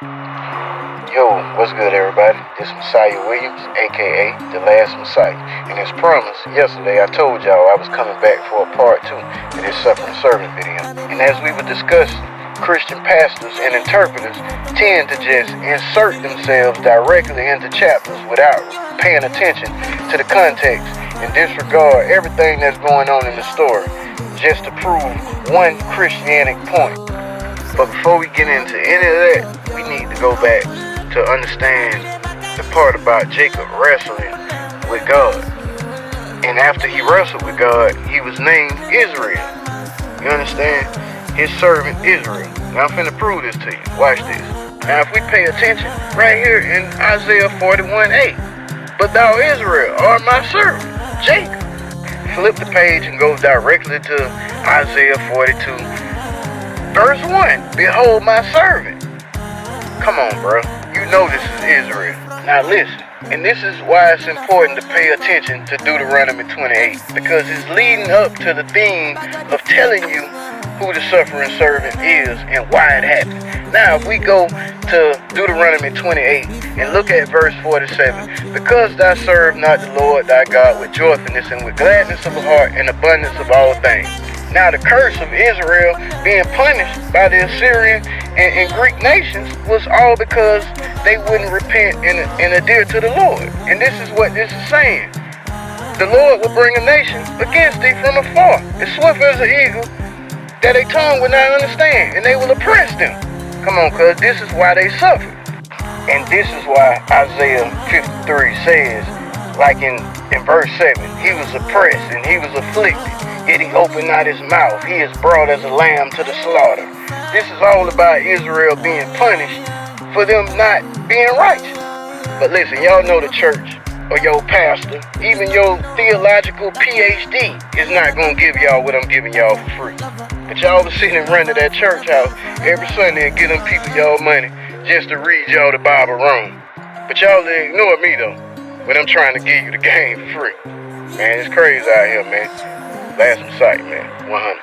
Yo, what's good everybody? This is Messiah Williams, aka The Last Messiah. And as promised, yesterday I told y'all I was coming back for a part 2 of this Suffering Servant video. And as we were discussing, Christian pastors and interpreters tend to just insert themselves directly into chapters without paying attention to the context and disregard everything that's going on in the story just to prove one Christianic point. But before we get into any of that, we need to go back to understand the part about Jacob wrestling with God. And after he wrestled with God, he was named Israel. You understand? His servant Israel. Now I'm finna prove this to you. Watch this. Now if we pay attention, right here in Isaiah 41:8, but thou Israel art my servant, Jacob. Flip the page and go directly to Isaiah 42, verse 1. Behold my servant. Come on, bro. You know this is Israel. Now listen, and this is why it's important to pay attention to Deuteronomy 28, because it's leading up to the theme of telling you who the suffering servant is and why it happened. Now, if we go to Deuteronomy 28 and look at verse 47, because thou serve not the Lord thy God with joyfulness and with gladness of heart and abundance of all things. Now, the curse of Israel being punished by the Assyrian and Greek nations was all because they wouldn't repent and adhere to the Lord. And this is what this is saying. The Lord will bring a nation against thee from afar, as swift as an eagle, that a tongue will not understand, and they will oppress them. Come on, cuz this is why they suffered. And this is why Isaiah 53 says, like in verse 7, he was oppressed and he was afflicted, yet he opened not his mouth. He is brought as a lamb to the slaughter. This is all about Israel being punished for them not being righteous. But listen, y'all know the church or your pastor, even your theological PhD is not going to give y'all what I'm giving y'all for free. But y'all was sitting and running that church house every Sunday and giving people y'all money just to read y'all the Bible wrong. But y'all ignore me though, when I'm trying to give you the game for free. Man, it's crazy out here, man. Last Messiah, man. 100.